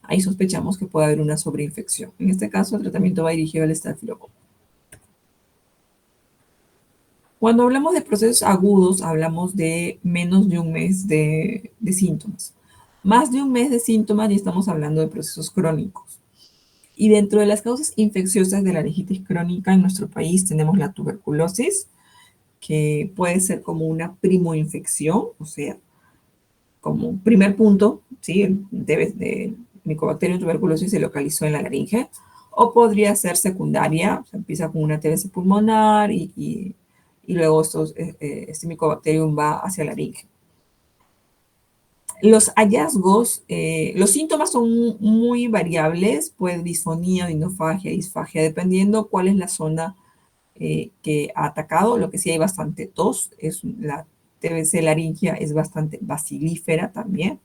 ahí sospechamos que puede haber una sobreinfección. En este caso, el tratamiento va dirigido al estafilococo. Cuando hablamos de procesos agudos, hablamos de menos de un mes de síntomas. Más de un mes de síntomas y estamos hablando de procesos crónicos. Y dentro de las causas infecciosas de la laringitis crónica en nuestro país tenemos la tuberculosis, que puede ser como una primoinfección, o sea, como primer punto, ¿sí? De Mycobacterium tuberculosis se localizó en la laringe, o podría ser secundaria, o sea, empieza con una TBC pulmonar y luego este Mycobacterium va hacia la laringe. Los hallazgos, los síntomas son muy variables, pues disfonía, dinofagia, disfagia, dependiendo cuál es la zona que ha atacado. Lo que sí hay bastante tos, la TBC laringia es bastante basilífera también.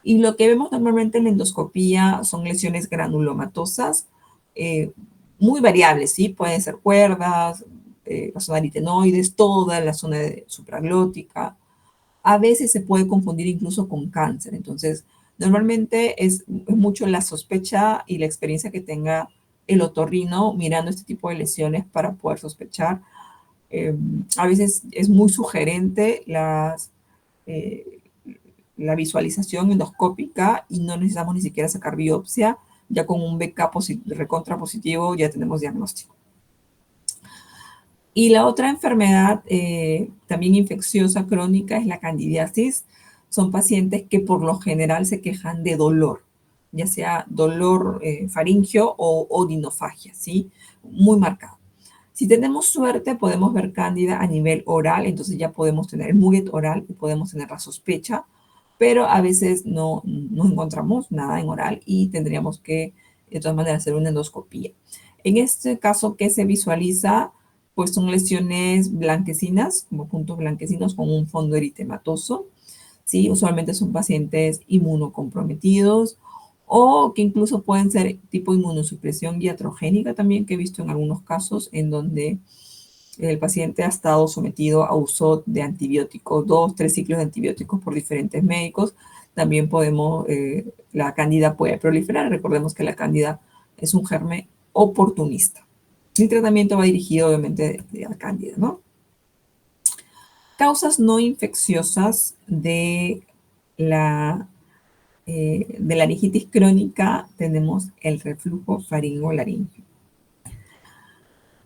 Y lo que vemos normalmente en la endoscopía son lesiones granulomatosas, eh, muy variables, ¿sí? Pueden ser cuerdas, la zona aritenoides, toda la zona supraglótica. A veces se puede confundir incluso con cáncer. Entonces, normalmente es mucho la sospecha y la experiencia que tenga el otorrino mirando este tipo de lesiones para poder sospechar. A veces es muy sugerente eh, la visualización endoscópica y no necesitamos ni siquiera sacar biopsia. Ya con un BK recontra positivo ya tenemos diagnóstico. Y la otra enfermedad también infecciosa crónica es la candidiasis. Son pacientes que por lo general se quejan de dolor, ya sea dolor faríngeo o odinofagia, ¿sí? Muy marcado. Si tenemos suerte, podemos ver cándida a nivel oral, entonces ya podemos tener el muget oral y podemos tener la sospecha, pero a veces no encontramos nada en oral y tendríamos que, de todas maneras, hacer una endoscopía. En este caso, ¿qué se visualiza? Pues son lesiones blanquecinas, como puntos blanquecinos con un fondo eritematoso, ¿sí? Usualmente son pacientes inmunocomprometidos o que incluso pueden ser tipo inmunosupresión iatrogénica también, que he visto en algunos casos en donde el paciente ha estado sometido a uso de antibióticos, 2, 3 ciclos de antibióticos por diferentes médicos. También la cándida puede proliferar. Recordemos que la cándida es un germen oportunista. Mi tratamiento va dirigido obviamente a la cándida, ¿no? Causas no infecciosas de la laringitis crónica tenemos el reflujo faringolaríngeo.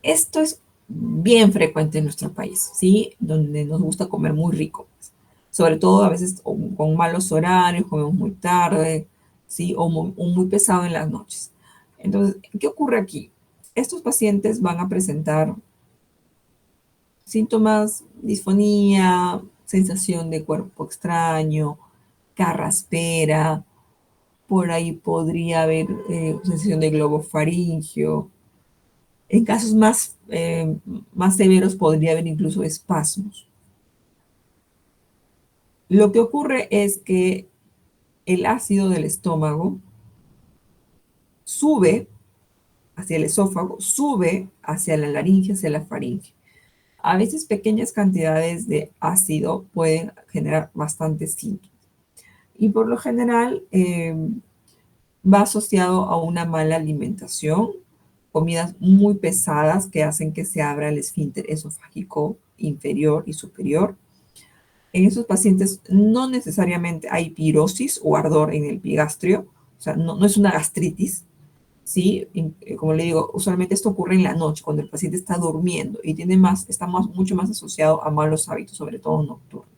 Esto es bien frecuente en nuestro país, ¿sí? Donde nos gusta comer muy rico. Sobre todo a veces con malos horarios, comemos muy tarde, ¿sí? O muy pesado en las noches. Entonces, ¿qué ocurre aquí? Estos pacientes van a presentar síntomas, disfonía, sensación de cuerpo extraño, carraspera, por ahí podría haber sensación de globo faríngeo. En casos más severos podría haber incluso espasmos. Lo que ocurre es que el ácido del estómago sube hacia el esófago, sube hacia la laringe, hacia la faringe. A veces pequeñas cantidades de ácido pueden generar bastantes síntomas. Y por lo general va asociado a una mala alimentación, comidas muy pesadas que hacen que se abra el esfínter esofágico inferior y superior. En esos pacientes no necesariamente hay pirosis o ardor en el epigastrio, o sea, no es una gastritis, ¿sí? Como le digo, usualmente esto ocurre en la noche, cuando el paciente está durmiendo y está mucho más asociado a malos hábitos, sobre todo nocturnos.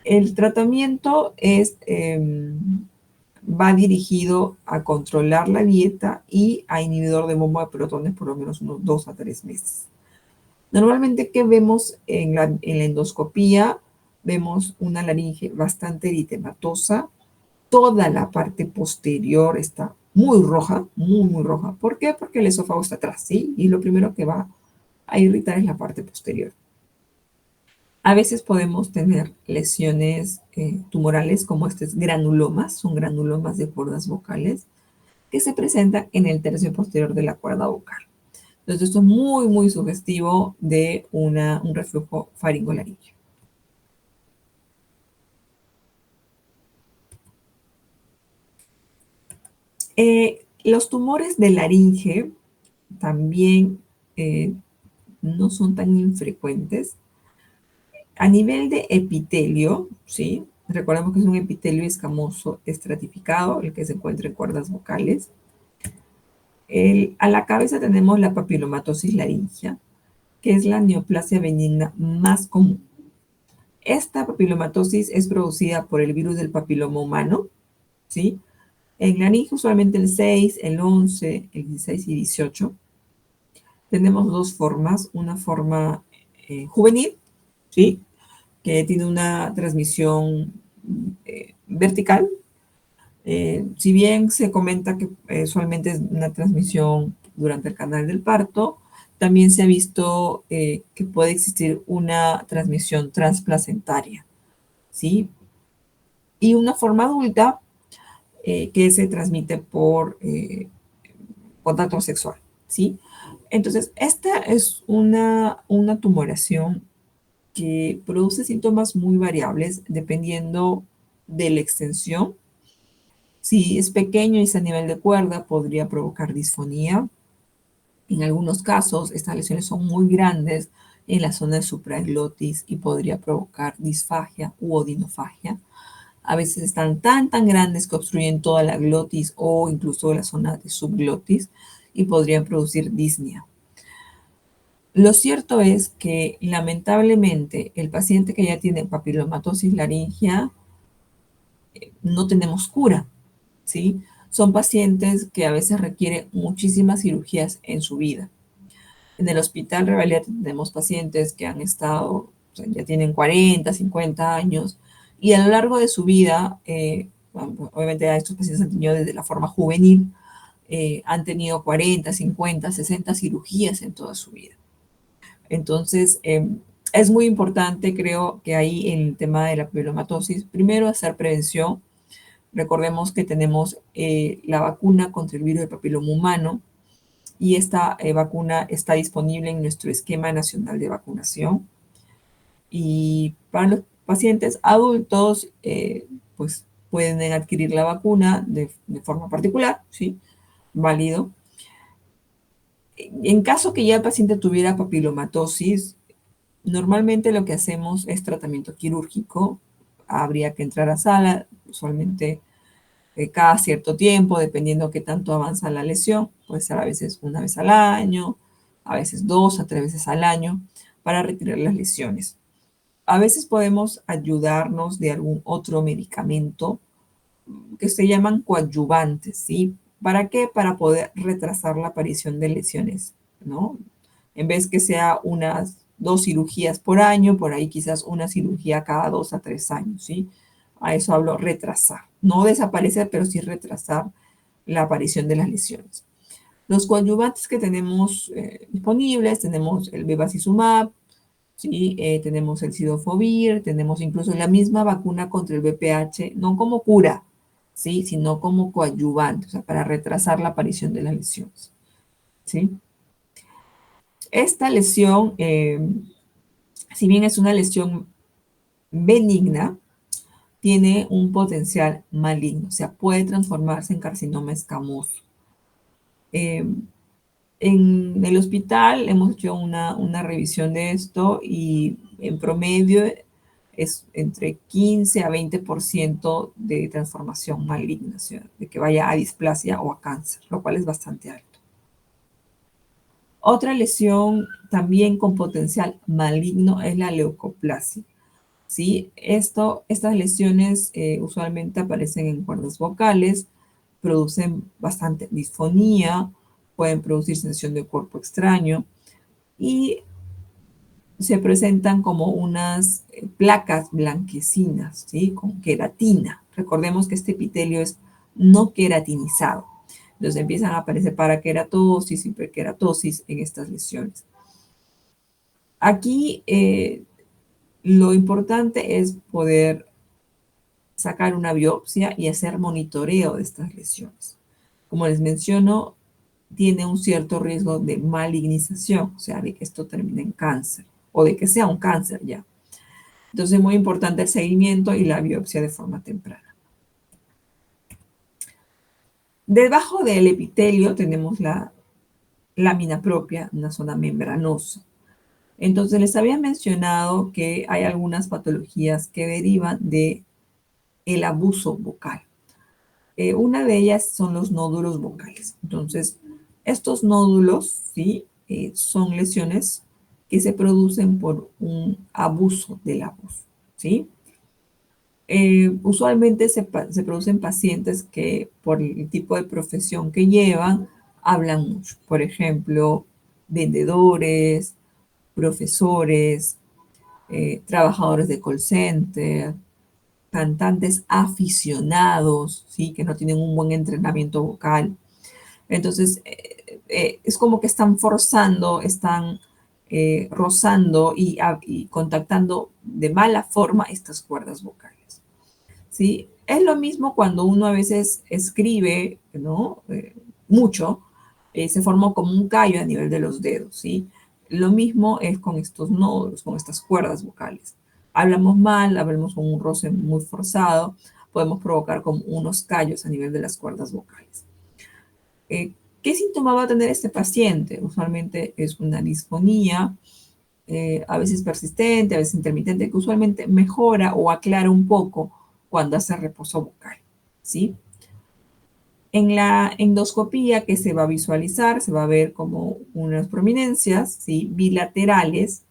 El tratamiento va dirigido a controlar la dieta y a inhibidor de bomba de protones por lo menos unos 2 a 3 meses. Normalmente, ¿qué vemos en la endoscopía? Vemos una laringe bastante eritematosa. Toda la parte posterior está muy roja, muy, muy roja. ¿Por qué? Porque el esófago está atrás, ¿sí? Y lo primero que va a irritar es la parte posterior. A veces podemos tener lesiones tumorales como estos granulomas, son granulomas de cuerdas vocales, que se presentan en el tercio posterior de la cuerda vocal. Entonces, esto es muy, muy sugestivo de un reflujo faringolaríngeo. Los tumores de laringe también no son tan infrecuentes. A nivel de epitelio, ¿sí? Recordemos que es un epitelio escamoso estratificado, el que se encuentra en cuerdas vocales. A la cabeza tenemos la papilomatosis laringea, que es la neoplasia benigna más común. Esta papilomatosis es producida por el virus del papiloma humano, ¿sí? En laringe usualmente el 6, el 11, el 16 y 18. Tenemos dos formas, una forma juvenil, ¿sí? Que tiene una transmisión vertical. Si bien se comenta que usualmente es una transmisión durante el canal del parto, también se ha visto que puede existir una transmisión transplacentaria, ¿sí? Y una forma adulta que se transmite por contacto sexual, ¿sí? Entonces, esta es una tumoración que produce síntomas muy variables dependiendo de la extensión. Si es pequeño y es a nivel de cuerda, podría provocar disfonía. En algunos casos, estas lesiones son muy grandes en la zona de supraglotis y podría provocar disfagia u odinofagia. A veces están tan grandes que obstruyen toda la glotis o incluso la zona de subglotis y podrían producir disnea. Lo cierto es que lamentablemente el paciente que ya tiene papilomatosis laringea no tenemos cura, ¿sí? Son pacientes que a veces requieren muchísimas cirugías en su vida. En el hospital Revalida tenemos pacientes que han estado, o sea, ya tienen 40, 50 años y a lo largo de su vida, bueno, obviamente a estos pacientes han tenido desde la forma juvenil, han tenido 40, 50, 60 cirugías en toda su vida. Entonces, es muy importante, creo, que ahí en el tema de la papilomatosis, primero hacer prevención. Recordemos que tenemos la vacuna contra el virus del papiloma humano y esta vacuna está disponible en nuestro esquema nacional de vacunación. Y para los pacientes adultos, pues pueden adquirir la vacuna de forma particular, ¿sí? Válido. En caso que ya el paciente tuviera papilomatosis, normalmente lo que hacemos es tratamiento quirúrgico. Habría que entrar a sala, usualmente cada cierto tiempo, dependiendo qué tanto avanza la lesión. Puede ser a veces una vez al año, a veces 2 a 3 veces al año, para retirar las lesiones. A veces podemos ayudarnos de algún otro medicamento que se llaman coadyuvantes, ¿sí? ¿Para qué? Para poder retrasar la aparición de lesiones, ¿no? En vez que sea unas 2 cirugías por año, por ahí quizás una cirugía cada 2 a 3 años, ¿sí? A eso hablo retrasar. No desaparecer, pero sí retrasar la aparición de las lesiones. Los coadyuvantes que tenemos disponibles, tenemos el bevacizumab, ¿sí? Tenemos el cidofovir, tenemos incluso la misma vacuna contra el VPH, no como cura, ¿sí? Sino como coadyuvante, o sea, para retrasar la aparición de las lesiones, ¿sí? Esta lesión, si bien es una lesión benigna, tiene un potencial maligno, o sea, puede transformarse en carcinoma escamoso. Eh, en el hospital hemos hecho una revisión de esto y en promedio es entre 15 a 20% de transformación maligna, o sea, de que vaya a displasia o a cáncer, lo cual es bastante alto. Otra lesión también con potencial maligno es la leucoplasia. ¿Sí? Estas lesiones usualmente aparecen en cuerdas vocales, producen bastante disfonía, pueden producir sensación de cuerpo extraño y se presentan como unas placas blanquecinas, ¿sí? Con queratina. Recordemos que este epitelio es no queratinizado. Entonces empiezan a aparecer paraqueratosis, hiperqueratosis en estas lesiones. Aquí lo importante es poder sacar una biopsia y hacer monitoreo de estas lesiones. Como les menciono, tiene un cierto riesgo de malignización, o sea, de que esto termine en cáncer o de que sea un cáncer ya. Entonces es muy importante el seguimiento y la biopsia de forma temprana. Debajo del epitelio tenemos la lámina propia, una zona membranosa. Entonces, les había mencionado que hay algunas patologías que derivan de el abuso vocal. Una de ellas son los nódulos vocales. Entonces, estos nódulos, ¿sí? Son lesiones que se producen por un abuso de la voz, ¿sí? Usualmente se producen pacientes que, por el tipo de profesión que llevan, hablan mucho. Por ejemplo, vendedores, profesores, trabajadores de call center, cantantes aficionados, ¿sí? Que no tienen un buen entrenamiento vocal. Entonces, es como que están forzando, están rozando y contactando de mala forma estas cuerdas vocales, ¿sí? Es lo mismo cuando uno a veces escribe, ¿no? Mucho, se forma como un callo a nivel de los dedos, ¿sí? Lo mismo es con estos nódulos, con estas cuerdas vocales. Hablamos mal, hablamos con un roce muy forzado, podemos provocar como unos callos a nivel de las cuerdas vocales. ¿Qué síntoma va a tener este paciente? Usualmente es una disfonía, a veces persistente, a veces intermitente, que usualmente mejora o aclara un poco cuando hace reposo vocal, ¿sí? En la endoscopía que se va a visualizar, se va a ver como unas prominencias, ¿sí? Bilaterales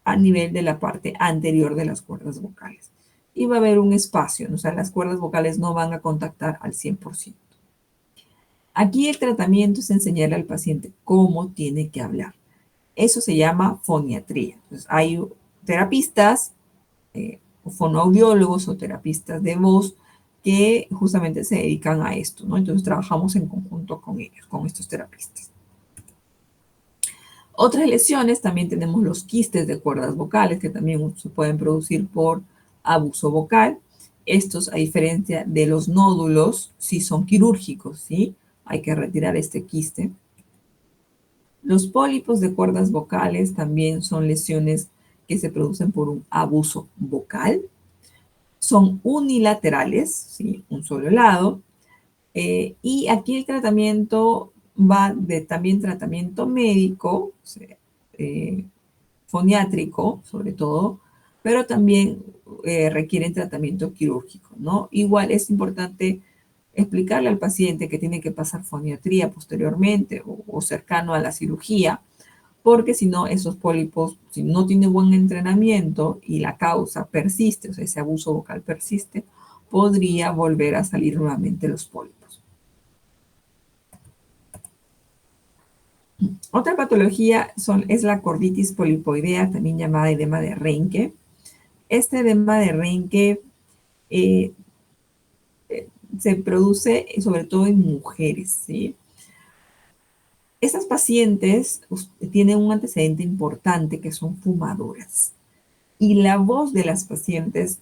a nivel de la parte anterior de las cuerdas vocales. Y va a haber un espacio, ¿no? O sea, las cuerdas vocales no van a contactar al 100%. Aquí el tratamiento es enseñarle al paciente cómo tiene que hablar. Eso se llama foniatría. Entonces, hay terapistas, fonoaudiólogos o terapistas de voz que justamente se dedican a esto, ¿no? Entonces trabajamos en conjunto con ellos, con estos terapistas. Otras lesiones, también tenemos los quistes de cuerdas vocales, que también se pueden producir por abuso vocal. Estos, a diferencia de los nódulos, sí son quirúrgicos, ¿sí? Hay que retirar este quiste. Los pólipos de cuerdas vocales también son lesiones que se producen por un abuso vocal. Son unilaterales, ¿sí? Un solo lado. Y aquí el tratamiento va de también tratamiento médico, o sea, eh, foniátrico sobre todo, pero también requieren tratamiento quirúrgico, ¿no? Igual es importante explicarle al paciente que tiene que pasar foniatría posteriormente o cercano a la cirugía, porque si no, esos pólipos, si no tiene buen entrenamiento y la causa persiste, o sea, ese abuso vocal persiste, podría volver a salir nuevamente los pólipos. Otra patología es la corditis polipoidea, también llamada edema de Reinke. Este edema de Reinke eh, se produce sobre todo en mujeres, ¿sí? Estas pacientes tienen un antecedente importante que son fumadoras. Y la voz de las pacientes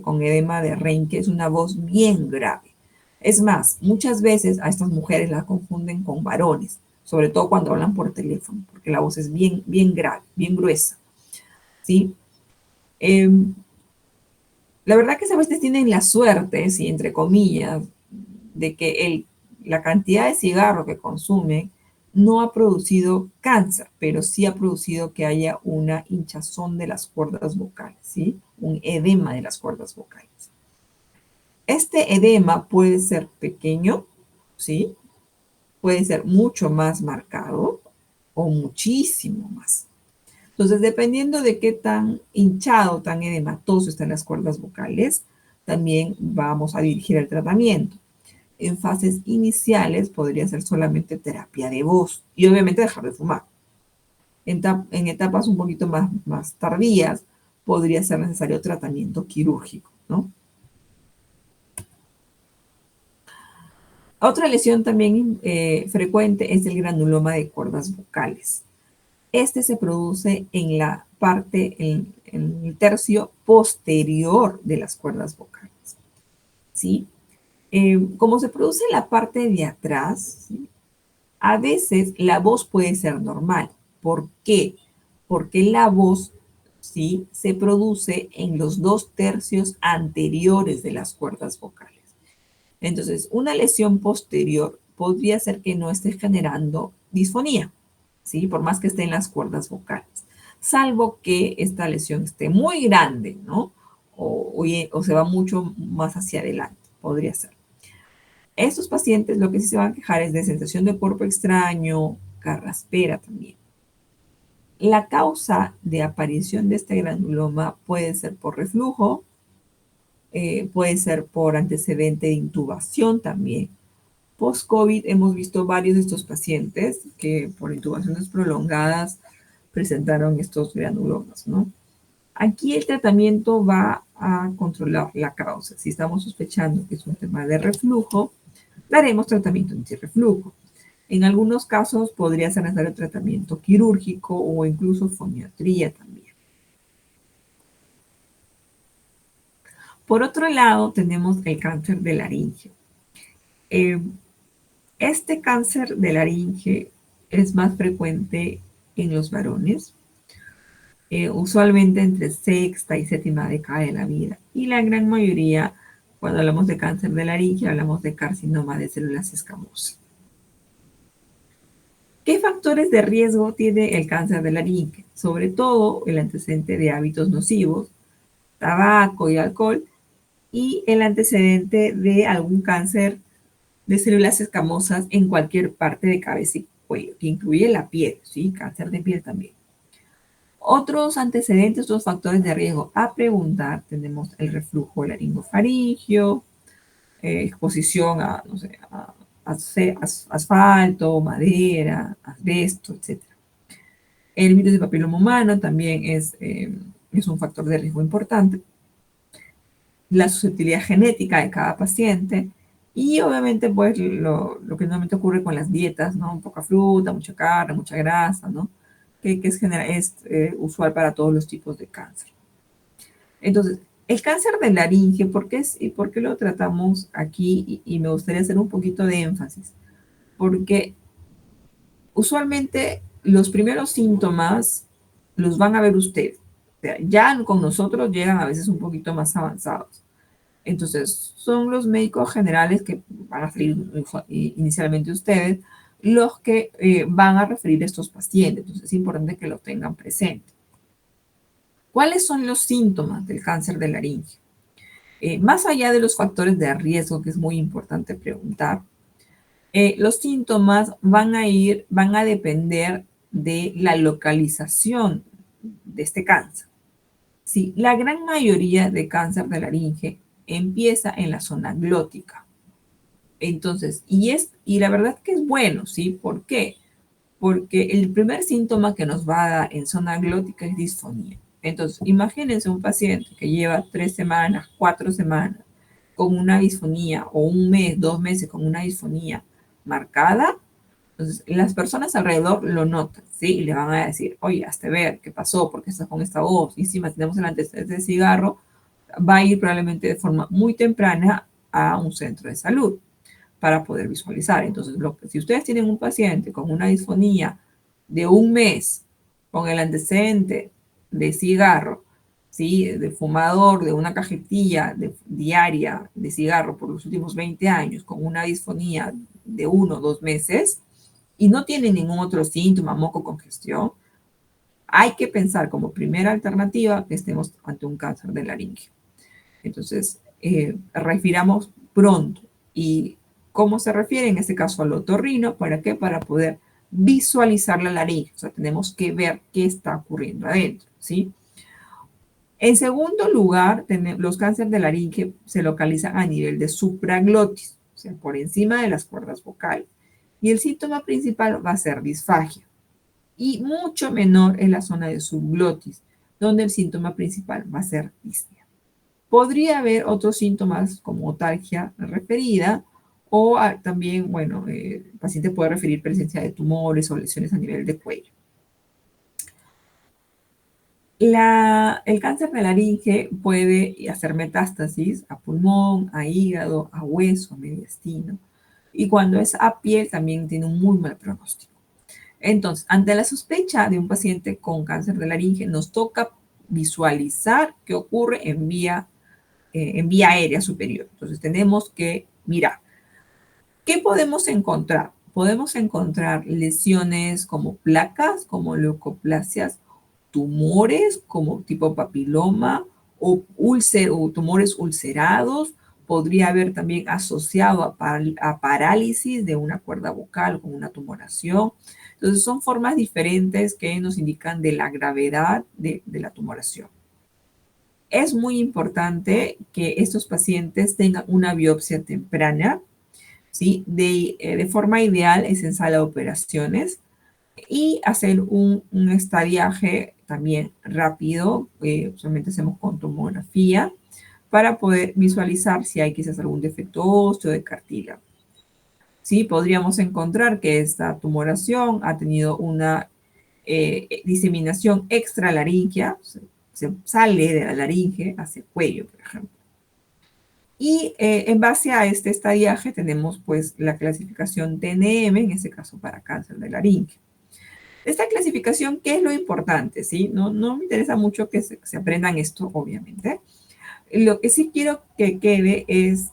con edema de Reinke es una voz bien grave. Es más, muchas veces a estas mujeres las confunden con varones, sobre todo cuando hablan por teléfono, porque la voz es bien, bien grave, bien gruesa, ¿sí? Eh, la verdad que a veces tienen la suerte, ¿sí? Entre comillas, de que la cantidad de cigarro que consumen no ha producido cáncer, pero sí ha producido que haya una hinchazón de las cuerdas vocales, ¿sí? Un edema de las cuerdas vocales. Este edema puede ser pequeño, ¿sí? Puede ser mucho más marcado o muchísimo más. Entonces, dependiendo de qué tan hinchado, tan edematoso están las cuerdas vocales, también vamos a dirigir el tratamiento. En fases iniciales podría ser solamente terapia de voz y obviamente dejar de fumar. En etapas un poquito más tardías podría ser necesario tratamiento quirúrgico, ¿no? Otra lesión también frecuente es el granuloma de cuerdas vocales. Este se produce en la parte, en el tercio posterior de las cuerdas vocales, ¿sí? Como se produce en la parte de atrás, ¿sí? A veces la voz puede ser normal. ¿Por qué? Porque la voz, ¿sí? Se produce en los 2 tercios anteriores de las cuerdas vocales. Entonces, una lesión posterior podría ser que no esté generando disfonía, ¿sí? Por más que esté en las cuerdas vocales, salvo que esta lesión esté muy grande, ¿no? O se va mucho más hacia adelante, podría ser. Estos pacientes lo que sí se van a quejar es de sensación de cuerpo extraño, carraspera también. La causa de aparición de este granuloma puede ser por reflujo, puede ser por antecedente de intubación también. Post-COVID hemos visto varios de estos pacientes que por intubaciones prolongadas presentaron estos granulomas, ¿no? Aquí el tratamiento va a controlar la causa. Si estamos sospechando que es un tema de reflujo, daremos tratamiento antirreflujo. En algunos casos podría ser necesario tratamiento quirúrgico o incluso foniatría también. Por otro lado, tenemos el cáncer de laringe. Eh, este cáncer de laringe es más frecuente en los varones, usualmente entre sexta y séptima década de la vida. Y la gran mayoría, cuando hablamos de cáncer de laringe, hablamos de carcinoma de células escamosas. ¿Qué factores de riesgo tiene el cáncer de laringe? Sobre todo el antecedente de hábitos nocivos, tabaco y alcohol, y el antecedente de algún cáncer de células escamosas en cualquier parte de cabeza y cuello, que incluye la piel, ¿sí? Cáncer de piel también. Otros antecedentes, otros factores de riesgo a preguntar, tenemos el reflujo laringofaringio, exposición a, no sé, a asfalto, madera, asbesto, etc. El virus de papiloma humano también es un factor de riesgo importante. La susceptibilidad genética de cada paciente y obviamente pues lo que normalmente ocurre con las dietas, ¿no? Poca fruta, mucha carne, mucha grasa, ¿no? Que es usual para todos los tipos de cáncer. Entonces, el cáncer de laringe, ¿por qué lo tratamos aquí? Y me gustaría hacer un poquito de énfasis, porque usualmente los primeros síntomas los van a ver ustedes. O sea, ya con nosotros llegan a veces un poquito más avanzados. Entonces, son los médicos generales que van a referir inicialmente ustedes los que van a referir a estos pacientes. Entonces, es importante que lo tengan presente. ¿Cuáles son los síntomas del cáncer de laringe? Más allá de los factores de riesgo, que es muy importante preguntar, los síntomas van a depender de la localización de este cáncer. Sí, la gran mayoría de cáncer de laringe empieza en la zona glótica. Entonces, y la verdad que es bueno, ¿sí? ¿Por qué? Porque el primer síntoma que nos va a dar en zona glótica es disfonía. Entonces, imagínense un paciente que lleva 3 semanas, 4 semanas con una disfonía, o un mes, 2 meses con una disfonía marcada. Entonces, las personas alrededor lo notan, ¿sí? Y le van a decir, oye, hazte ver, ¿qué pasó? ¿Por qué estás con esta voz? Y si mantenemos el antecedente de cigarro, va a ir probablemente de forma muy temprana a un centro de salud para poder visualizar. Entonces, si ustedes tienen un paciente con una disfonía de un mes, con el antecedente de cigarro, ¿sí? De fumador, de una cajetilla diaria de cigarro por los últimos 20 años, con una disfonía de 1 o 2 meses, y no tiene ningún otro síntoma, moco, congestión, hay que pensar como primera alternativa que estemos ante un cáncer de laringe. Entonces, refiramos pronto. ¿Y cómo se refiere? En este caso al otorrino. ¿Para qué? Para poder visualizar la laringe. O sea, tenemos que ver qué está ocurriendo adentro, ¿sí? En segundo lugar, los cánceres de laringe se localizan a nivel de supraglotis, o sea, por encima de las cuerdas vocales. Y el síntoma principal va a ser disfagia. Y mucho menor en la zona de subglotis, donde el síntoma principal va a ser disnea. Podría haber otros síntomas como otalgia referida o también, bueno, el paciente puede referir presencia de tumores o lesiones a nivel de cuello. El cáncer de laringe puede hacer metástasis a pulmón, a hígado, a hueso, a mediastino. Y cuando es a piel también tiene un muy mal pronóstico. Entonces, ante la sospecha de un paciente con cáncer de laringe, nos toca visualizar qué ocurre en vía aérea superior. Entonces, tenemos que Mira, ¿qué podemos encontrar? Podemos encontrar lesiones como placas, como leucoplasias, tumores como tipo papiloma o tumores ulcerados. Podría haber también asociado a parálisis de una cuerda vocal con una tumoración. Entonces, son formas diferentes que nos indican de la gravedad de la tumoración. Es muy importante que estos pacientes tengan una biopsia temprana, ¿sí? De forma ideal es en sala de operaciones y hacer un estadiaje también rápido, usualmente hacemos con tomografía, para poder visualizar si hay quizás algún defecto óseo de cartílago. Sí, podríamos encontrar que esta tumoración ha tenido una diseminación extralaríngea, se sale de la laringe hacia el cuello, por ejemplo. Y en base a este estadiaje tenemos pues la clasificación TNM, en este caso para cáncer de laringe. Esta clasificación, ¿qué es lo importante? ¿Sí? No me interesa mucho que se aprendan esto, obviamente. Lo que sí quiero que quede es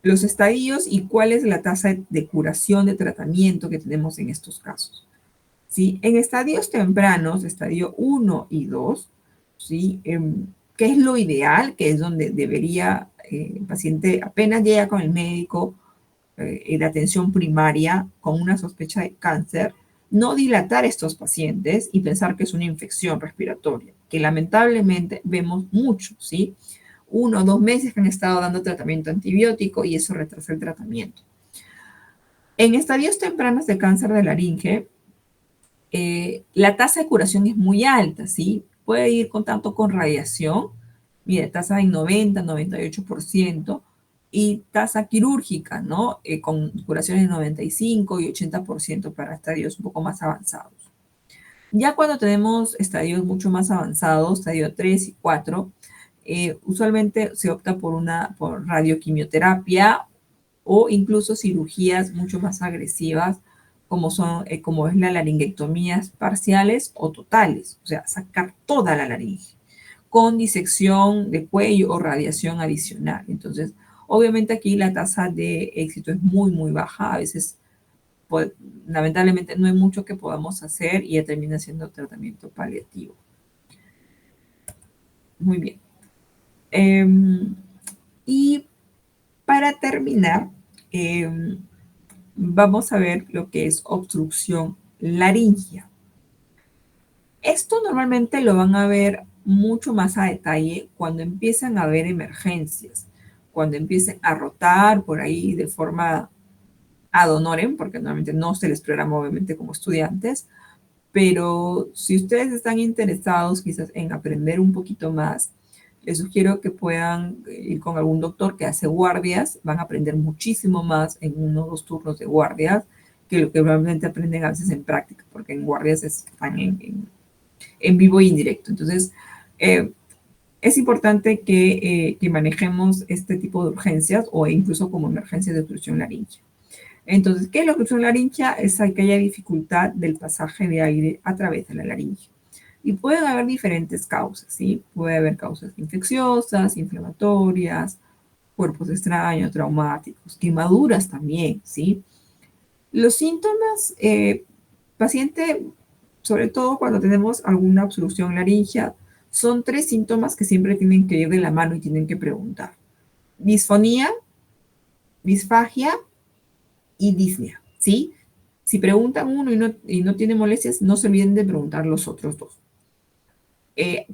los estadios y cuál es la tasa de curación, de tratamiento que tenemos en estos casos. ¿Sí? En estadios tempranos, estadio 1 y 2, ¿sí? ¿Qué es lo ideal? Que es donde debería el paciente apenas llega con el médico de atención primaria con una sospecha de cáncer, no dilatar a estos pacientes y pensar que es una infección respiratoria, que lamentablemente vemos mucho, ¿sí? 1 o 2 meses que han estado dando tratamiento antibiótico y eso retrasa el tratamiento. En estadios tempranos de cáncer de laringe, la tasa de curación es muy alta, ¿sí? Puede ir con tanto con radiación, mire, tasa en 90, 98%, y tasa quirúrgica, ¿no? Con curaciones de 95 y 80% para estadios un poco más avanzados. Ya cuando tenemos estadios mucho más avanzados, estadio 3 y 4, usualmente se opta por radioquimioterapia o incluso cirugías mucho más agresivas como es la laringectomías parciales o totales, o sea, sacar toda la laringe con disección de cuello o radiación adicional. Entonces, obviamente aquí la tasa de éxito es muy, muy baja. A veces, pues, lamentablemente, no hay mucho que podamos hacer y ya termina siendo tratamiento paliativo. Muy bien. Y para terminar, vamos a ver lo que es obstrucción laringea. Esto normalmente lo van a ver mucho más a detalle cuando empiezan a haber emergencias, cuando empiecen a rotar por ahí de forma ad honorem, porque normalmente no se les programa obviamente como estudiantes, pero si ustedes están interesados quizás en aprender un poquito más, les sugiero que puedan ir con algún doctor que hace guardias, van a aprender muchísimo más en 1 o 2 turnos de guardias que lo que realmente aprenden a veces en práctica, porque en guardias están en vivo y en directo. Entonces, es importante que manejemos este tipo de urgencias o incluso como emergencias de obstrucción laringea. Entonces, ¿qué es la obstrucción laringea? Es aquella dificultad del pasaje de aire a través de la laringe. Y pueden haber diferentes causas, ¿sí? Puede haber causas infecciosas, inflamatorias, cuerpos extraños, traumáticos, quemaduras también, ¿sí? Los síntomas, paciente, sobre todo cuando tenemos alguna obstrucción laringea, son 3 síntomas que siempre tienen que ir de la mano y tienen que preguntar. Disfonía, disfagia y disnea, ¿sí? Si preguntan uno y no tiene molestias, no se olviden de preguntar los otros 2.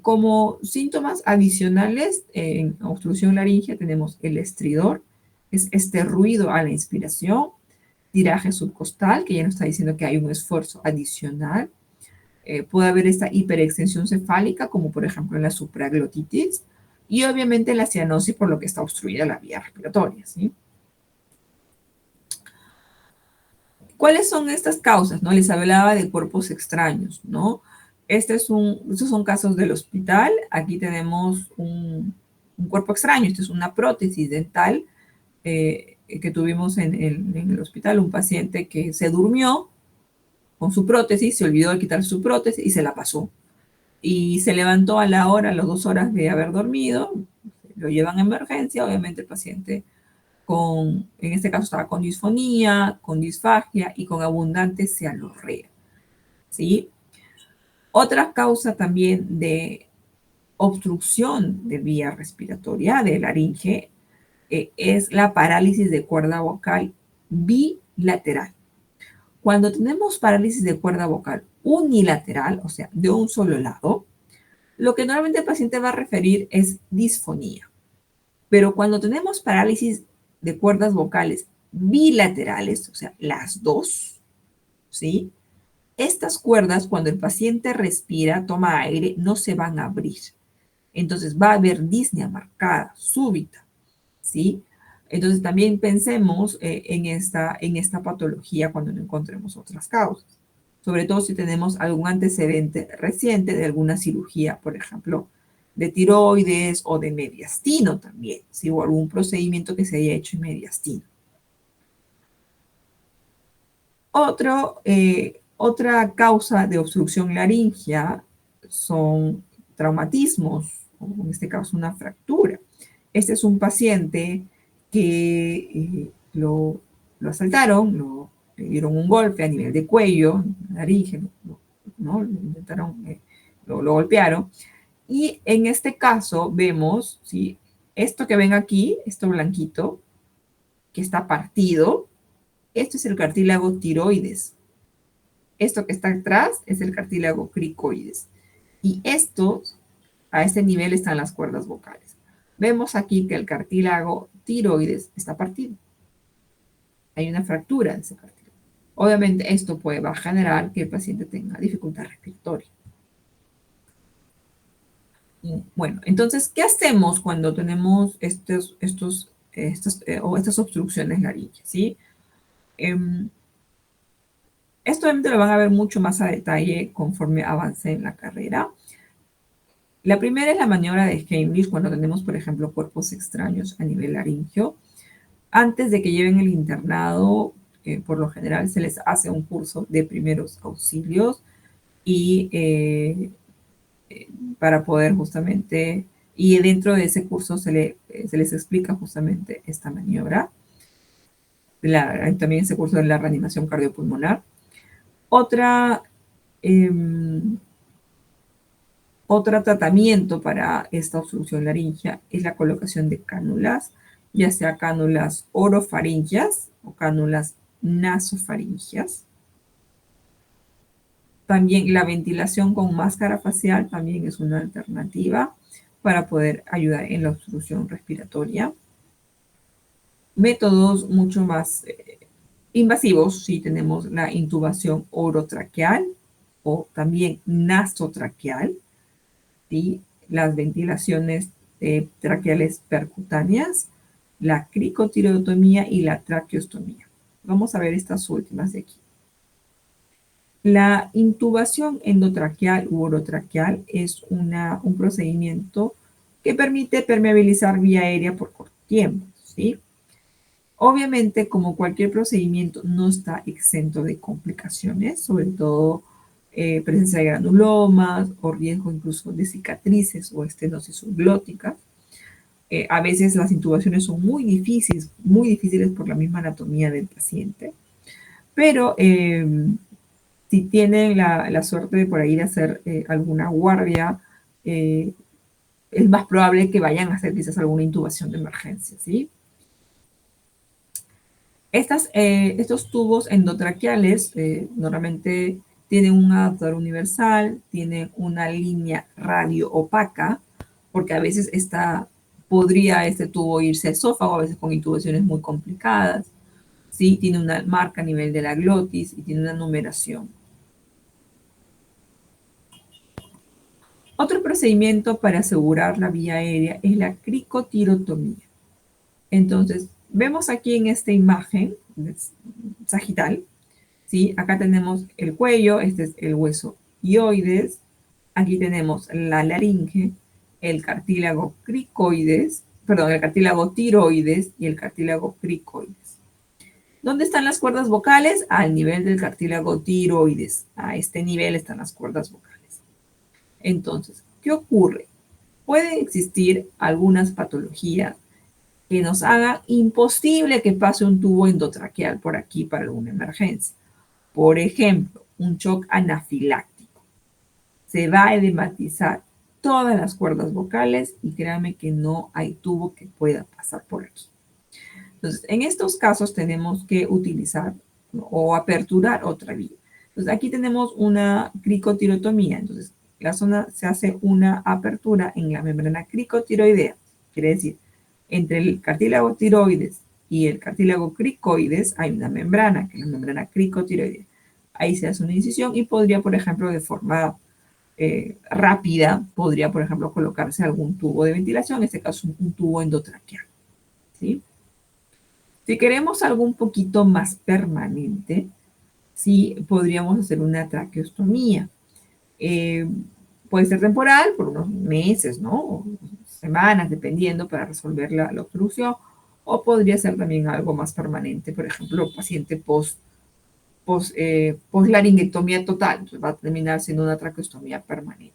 Como síntomas adicionales en obstrucción laringea tenemos el estridor, es este ruido a la inspiración, tiraje subcostal, que ya nos está diciendo que hay un esfuerzo adicional. Puede haber esta hiperextensión cefálica, como por ejemplo en la supraglotitis, y obviamente la cianosis por lo que está obstruida la vía respiratoria, ¿sí? ¿Cuáles son estas causas? ¿No? Les hablaba de cuerpos extraños, ¿no? Estos son casos del hospital. Aquí tenemos un cuerpo extraño. Esto es una prótesis dental que tuvimos en el hospital. Un paciente que se durmió con su prótesis, se olvidó de quitar su prótesis y se la pasó. Y se levantó a la hora, a las 2 horas de haber dormido. Lo llevan a emergencia. Obviamente el paciente en este caso estaba con disfonía, con disfagia y con abundante cialorrea, ¿sí? Otra causa también de obstrucción de vía respiratoria de laringe es la parálisis de cuerda vocal bilateral. Cuando tenemos parálisis de cuerda vocal unilateral, o sea, de un solo lado, lo que normalmente el paciente va a referir es disfonía. Pero cuando tenemos parálisis de cuerdas vocales bilaterales, o sea, las dos, ¿sí? Estas cuerdas, cuando el paciente respira, toma aire, no se van a abrir. Entonces va a haber disnea marcada, súbita, ¿sí? Entonces también pensemos en esta patología cuando no encontremos otras causas. Sobre todo si tenemos algún antecedente reciente de alguna cirugía, por ejemplo, de tiroides o de mediastino también, ¿sí? O algún procedimiento que se haya hecho en mediastino. Otra causa de obstrucción laringea son traumatismos, o en este caso una fractura. Este es un paciente que lo asaltaron, le dieron un golpe a nivel de cuello, laringe, ¿no? Lo golpearon. Y en este caso vemos, ¿sí? Esto que ven aquí, esto blanquito, que está partido, esto es el cartílago tiroides. Esto que está atrás es el cartílago cricoides. Y estos, a este nivel están las cuerdas vocales. Vemos aquí que el cartílago tiroides está partido. Hay una fractura de ese cartílago. Obviamente esto va a generar que el paciente tenga dificultad respiratoria. Bueno, entonces, ¿qué hacemos cuando tenemos estas obstrucciones laringes? ¿Sí? Esto obviamente lo van a ver mucho más a detalle conforme avance en la carrera. La primera es la maniobra de Heimlich cuando tenemos, por ejemplo, cuerpos extraños a nivel laringio. Antes de que lleven el internado, por lo general se les hace un curso de primeros auxilios y para poder justamente, y dentro de ese curso se les explica justamente esta maniobra. También ese curso de la reanimación cardiopulmonar. Otro tratamiento para esta obstrucción laringea es la colocación de cánulas, ya sea cánulas orofaringeas o cánulas nasofaringeas. También la ventilación con máscara facial también es una alternativa para poder ayudar en la obstrucción respiratoria. Métodos mucho más invasivos, si tenemos la intubación orotraqueal o también nasotraqueal, ¿sí? Las ventilaciones traqueales percutáneas, la cricotirotomía y la traqueostomía. Vamos a ver estas últimas de aquí. La intubación endotraqueal u orotraqueal es un procedimiento que permite permeabilizar vía aérea por corto tiempo, ¿sí? Obviamente, como cualquier procedimiento, no está exento de complicaciones, sobre todo presencia de granulomas o riesgo incluso de cicatrices o estenosis subglótica. A veces las intubaciones son muy difíciles por la misma anatomía del paciente, pero si tienen la suerte de por ahí de hacer alguna guardia, es más probable que vayan a hacer quizás alguna intubación de emergencia, ¿sí? Estos tubos endotraqueales normalmente tienen un adaptador universal, tienen una línea radio opaca, porque a veces podría este tubo irse al esófago, a veces con intubaciones muy complicadas, ¿sí? Tiene una marca a nivel de la glotis y tiene una numeración. Otro procedimiento para asegurar la vía aérea es la cricotirotomía. Entonces, vemos aquí en esta imagen sagital, ¿sí? Acá tenemos el cuello, este es el hueso hioides, aquí tenemos la laringe, el cartílago cricoides, perdón, el cartílago tiroides y el cartílago cricoides. ¿Dónde están las cuerdas vocales? Al nivel del cartílago tiroides. A este nivel están las cuerdas vocales. Entonces, ¿qué ocurre? Pueden existir algunas patologías que nos haga imposible que pase un tubo endotraqueal por aquí para alguna emergencia. Por ejemplo, un shock anafiláctico. Se va a edematizar todas las cuerdas vocales y créanme que no hay tubo que pueda pasar por aquí. Entonces, en estos casos tenemos que utilizar, ¿no?, o aperturar otra vía. Entonces, aquí tenemos una cricotirotomía. Entonces, la zona se hace una apertura en la membrana cricotiroidea. Quiere decir, entre el cartílago tiroides y el cartílago cricoides hay una membrana, que es la membrana cricotiroidea. Ahí se hace una incisión y podría, por ejemplo, de forma rápida, podría, por ejemplo, colocarse algún tubo de ventilación, en este caso un tubo endotraqueal, ¿sí? Si queremos algo un poquito más permanente, sí podríamos hacer una traqueostomía. Eh, Puede ser temporal, por unos meses, ¿no? O semanas, dependiendo, para resolver la obstrucción. O podría ser también algo más permanente, por ejemplo, paciente post-laringectomía total. Entonces va a terminar siendo una traqueostomía permanente.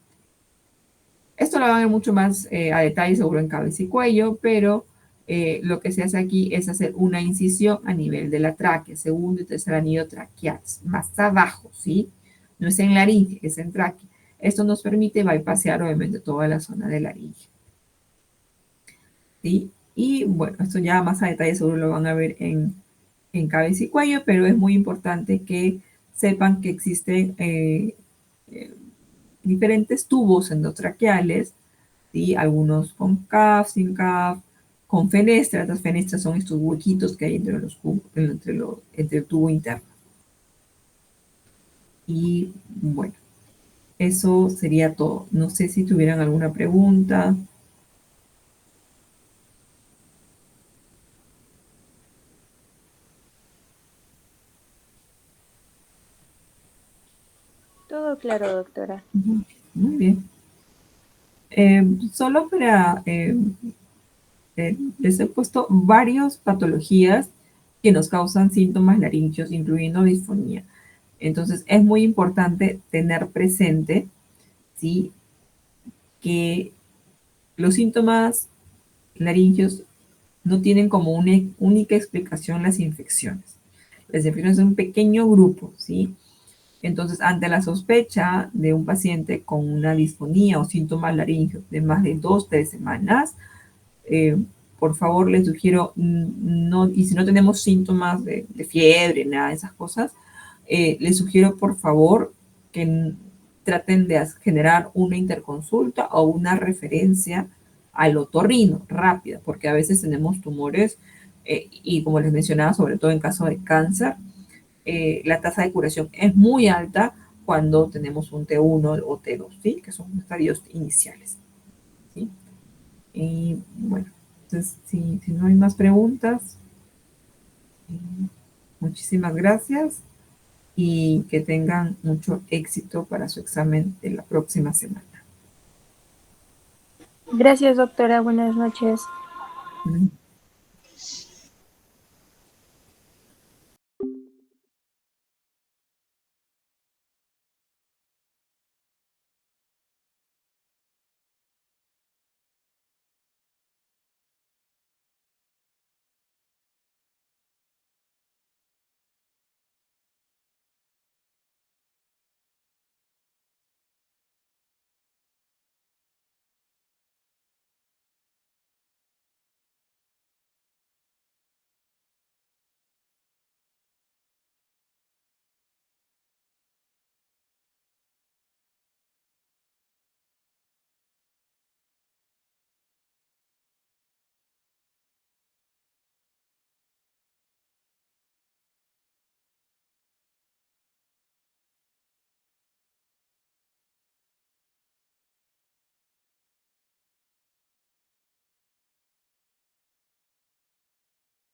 Esto lo van a ver mucho más a detalle seguro en cabeza y cuello, pero lo que se hace aquí es hacer una incisión a nivel de la tráquea, segundo y tercer anillo traqueales, más abajo, ¿sí? No es en laringe, es en tráquea. Esto nos permite bypassear obviamente toda la zona de laringe, ¿sí? Y bueno, esto ya más a detalle seguro lo van a ver en cabeza y cuello, pero es muy importante que sepan que existen diferentes tubos endotraqueales, ¿sí? Algunos con CAF, sin CAF, con fenestra. Las fenestras son estos huequitos que hay entre los entre el tubo interno. Y bueno, eso sería todo. No sé si tuvieran alguna pregunta. Todo claro, doctora. Muy bien. Solo para les he puesto varias patologías que nos causan síntomas laringios, incluyendo disfonía. Entonces, es muy importante tener presente, ¿sí?, que los síntomas laringios no tienen como una única explicación las infecciones. Las infecciones son un pequeño grupo, ¿sí? Entonces, ante la sospecha de un paciente con una disfonía o síntomas laringios de más de 2 o 3 semanas, eh, por favor les sugiero, no, y si no tenemos síntomas de fiebre, nada de esas cosas, les sugiero por favor que traten de generar una interconsulta o una referencia al otorrino rápida, porque a veces tenemos tumores y como les mencionaba, sobre todo en caso de cáncer, la tasa de curación es muy alta cuando tenemos un T1 o T2, ¿sí?, que son estadios iniciales, ¿sí? Y bueno, entonces, si no hay más preguntas, muchísimas gracias y que tengan mucho éxito para su examen de la próxima semana. Gracias, doctora. Buenas noches.